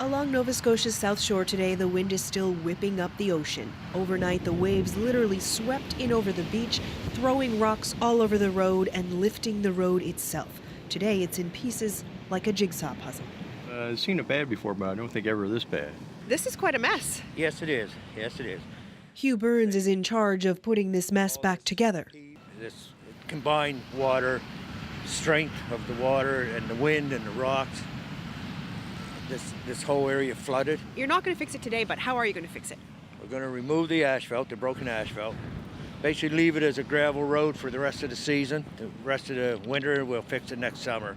Along Nova Scotia's South Shore today, the wind is still whipping up the ocean. Overnight, the waves literally swept in over the beach, throwing rocks all over the road and lifting the road itself. Today, it's in pieces like a jigsaw puzzle. I've seen it bad before, but I don't think ever this bad. This is quite a mess. Yes, it is. Yes, it is. Hugh Burns is in charge of putting this mess back together. This combined water, strength of the water and the wind and the rocks, this whole area flooded. You're not going to fix it today, but how are you going to fix it? We're going to remove the asphalt, the broken asphalt, basically leave it as a gravel road for the rest of the season. The rest of the winter, we'll fix it next summer.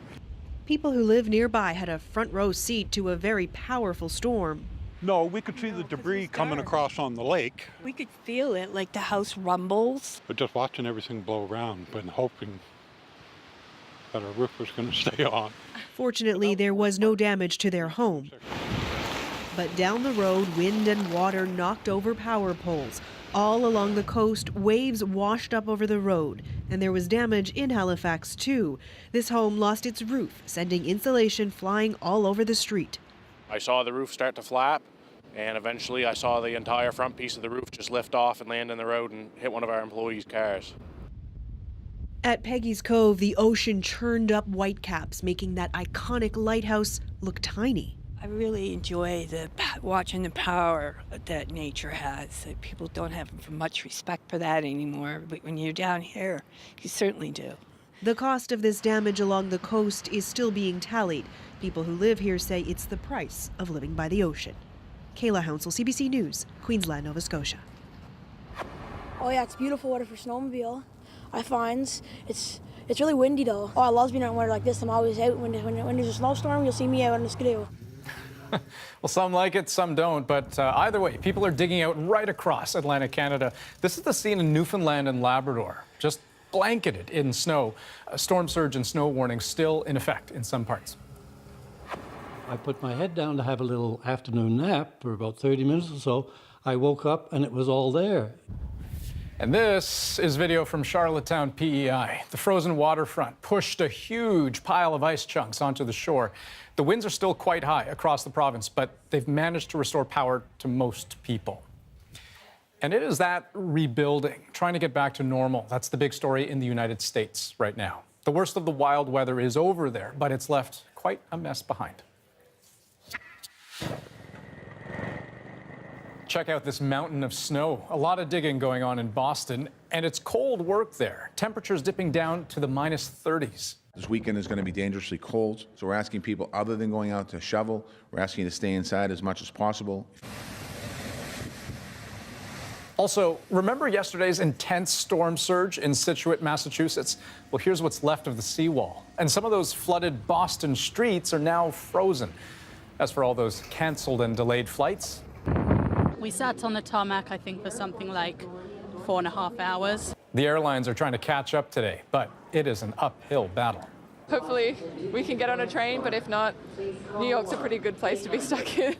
People who live nearby had a front row seat to a very powerful storm. No, we could see the debris coming across on the lake. We could feel it, like the house rumbles. But just watching everything blow around, but hoping that our roof was going to stay on. Fortunately, there was no damage to their home. But down the road, wind and water knocked over power poles. All along the coast, waves washed up over the road, and there was damage in Halifax too. This home lost its roof, sending insulation flying all over the street. I saw the roof start to flap, and eventually I saw the entire front piece of the roof just lift off and land in the road and hit one of our employees' cars. At Peggy's Cove, the ocean churned up whitecaps, making that iconic lighthouse look tiny. I really enjoy watching the power that nature has. People don't have much respect for that anymore, but when you're down here, you certainly do. The cost of this damage along the coast is still being tallied. People who live here say it's the price of living by the ocean. Kayla Hounsell, CBC News, Queensland, Nova Scotia. Oh yeah, it's beautiful water for snowmobile. I find it's really windy though. Oh, I love being out in water like this. I'm always out when there's a snowstorm. You'll see me out on the skidoo. Well, some like it, some don't, but either way, people are digging out right across Atlantic Canada. This is the scene in Newfoundland and Labrador, just blanketed in snow. A storm surge and snow warning still in effect in some parts. I put my head down to have a little afternoon nap for about 30 minutes or so. I woke up and it was all there. And this is video from Charlottetown PEI. The frozen waterfront pushed a huge pile of ice chunks onto the shore. The winds are still quite high across the province, but they've managed to restore power to most people. And it is that rebuilding, trying to get back to normal. That's the big story in the United States right now. The worst of the wild weather is over there, but it's left quite a mess behind. Check out this mountain of snow. A lot of digging going on in Boston, and it's cold work there. Temperatures dipping down to the -30s. This weekend is going to be dangerously cold, so we're asking people, other than going out to shovel, we're asking you to stay inside as much as possible. Also, remember yesterday's intense storm surge in Scituate, Massachusetts? Well, here's what's left of the seawall. And some of those flooded Boston streets are now frozen. As for all those canceled and delayed flights, we sat on the tarmac, I think, for something like 4.5 hours. The airlines are trying to catch up today, but it is an uphill battle. Hopefully we can get on a train, but if not, New York's a pretty good place to be stuck in.